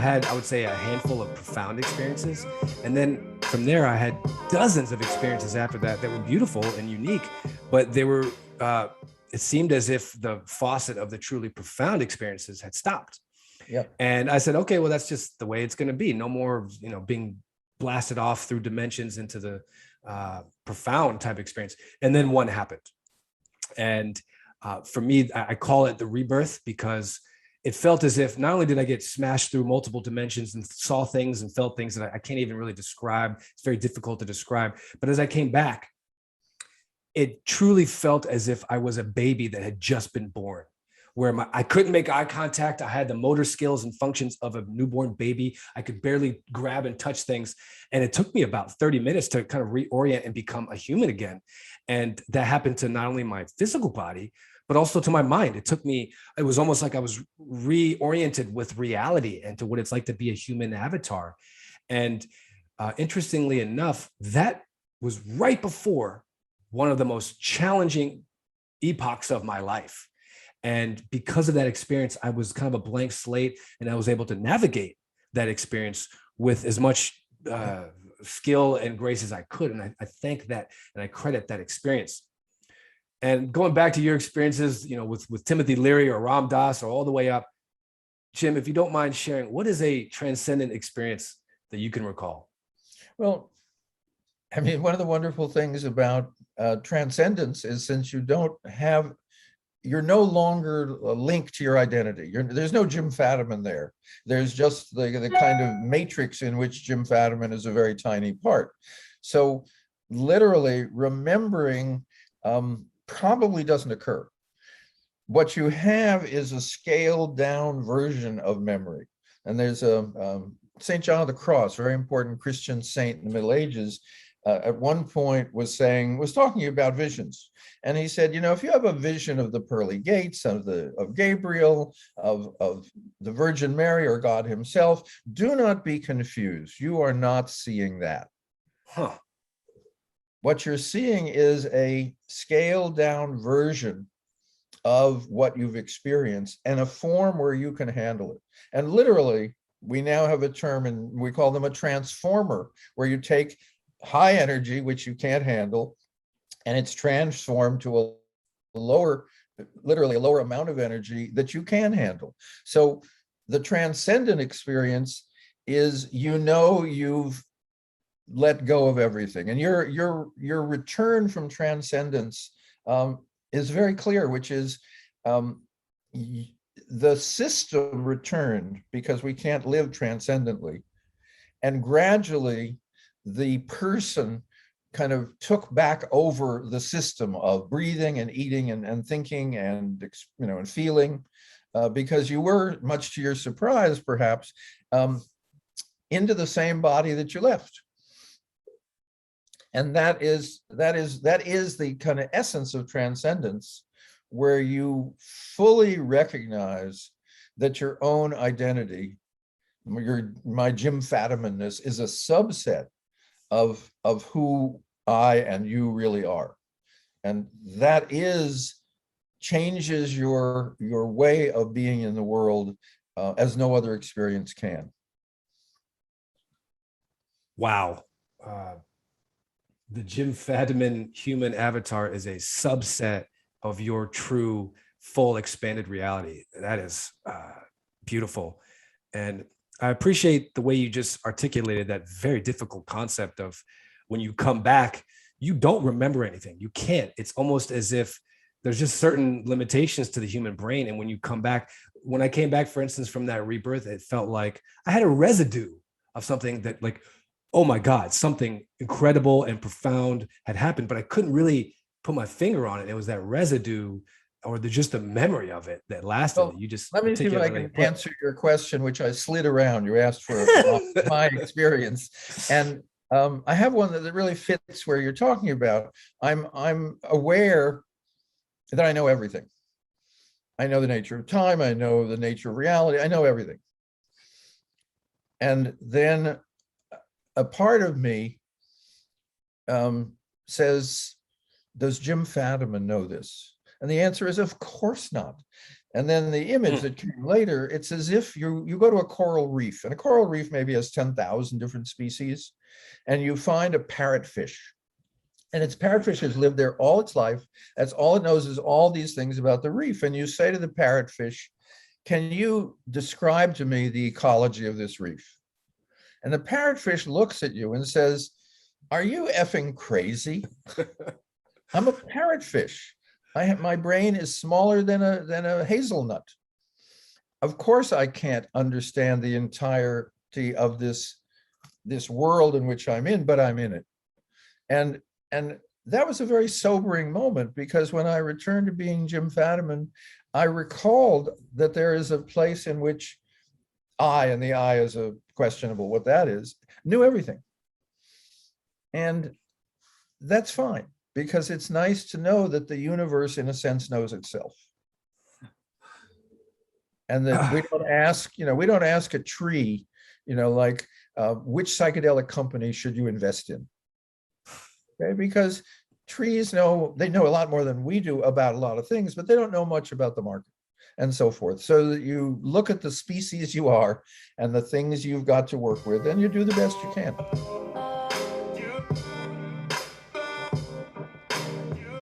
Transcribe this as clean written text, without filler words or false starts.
had, I would say, a handful of profound experiences. And then from there, I had dozens of experiences after that that were beautiful and unique, but they were, it seemed as if the faucet of the truly profound experiences had stopped. Yeah. And I said, okay, well, that's just the way it's going to be. No more, being blasted off through dimensions into the profound type experience. And then one happened. And for me, I call it the rebirth, because it felt as if not only did I get smashed through multiple dimensions and saw things and felt things that I can't even really describe. It's very difficult to describe. But as I came back, it truly felt as if I was a baby that had just been born, where I couldn't make eye contact. I had the motor skills and functions of a newborn baby. I could barely grab and touch things. And it took me about 30 minutes to kind of reorient and become a human again. And that happened to not only my physical body, but also to my mind. It was almost like I was reoriented with reality and to what it's like to be a human avatar. And interestingly enough, that was right before one of the most challenging epochs of my life. And because of that experience, I was kind of a blank slate, and I was able to navigate that experience with as much skill and grace as I could. And I thank that, and I credit that experience. And going back to your experiences, with Timothy Leary or Ram Dass or all the way up, Jim, if you don't mind sharing, what is a transcendent experience that you can recall? Well, I mean, one of the wonderful things about transcendence is, since you're no longer linked to your identity. There's no Jim Fadiman there. There's just the kind of matrix in which Jim Fadiman is a very tiny part. So literally remembering probably doesn't occur. What you have is a scaled down version of memory. And there's a St. John of the Cross, very important Christian saint in the Middle Ages, at one point was talking about visions. And he said, if you have a vision of the pearly gates, of Gabriel, of the Virgin Mary or God himself, do not be confused. You are not seeing that. What you're seeing is a scaled down version of what you've experienced, and a form where you can handle it. And literally, we now have a term, and we call them a transformer, where you take high energy, which you can't handle, and it's transformed to literally a lower amount of energy that you can handle. So the transcendent experience is, you've let go of everything, and your return from transcendence is very clear, which is the system returned because we can't live transcendently, and gradually the person kind of took back over the system of breathing and eating and thinking and and feeling, because you were, much to your surprise perhaps, into the same body that you left. And that is the kind of essence of transcendence, where you fully recognize that your own identity, my Jim Fadimanness, is a subset of who I and you really are. And that changes your way of being in the world as no other experience can. Wow. The Jim Fadiman human avatar is a subset of your true, full, expanded reality. That is beautiful. And I appreciate the way you just articulated that very difficult concept of, when you come back, you don't remember anything. You can't. It's almost as if there's just certain limitations to the human brain. And when you come back, when I came back, for instance, from that rebirth, it felt like I had a residue of something that, like, oh my God, something incredible and profound had happened, but I couldn't really put my finger on it. It was that residue, or just the memory of it that lasted. Well, You just let me see if I can answer your question, which I slid around. You asked for my experience, and I have one that really fits where you're talking about. I'm aware that I know everything. I know the nature of time. I know the nature of reality. I know everything. And then a part of me says, does Jim Fadiman know this? And the answer is, of course not. And then the image that came later, it's as if you go to a coral reef, and a coral reef maybe has 10,000 different species, and you find a parrotfish. And its parrotfish has lived there all its life. That's all it knows, is all these things about the reef. And you say to the parrotfish, can you describe to me the ecology of this reef? And the parrotfish looks at you and says, are you effing crazy? I'm a parrotfish. My brain is smaller than a hazelnut. Of course, I can't understand the entirety of this world in which I'm in, but I'm in it. And that was a very sobering moment, because when I returned to being Jim Fadiman, I recalled that there is a place in which I, and the I is a questionable what that is, knew everything. And that's fine, because it's nice to know that the universe, in a sense, knows itself. And that we don't ask, we don't ask a tree, like, which psychedelic company should you invest in? Okay, because trees they know a lot more than we do about a lot of things, but they don't know much about the market and so forth. So that you look at the species you are and the things you've got to work with, and you do the best you can.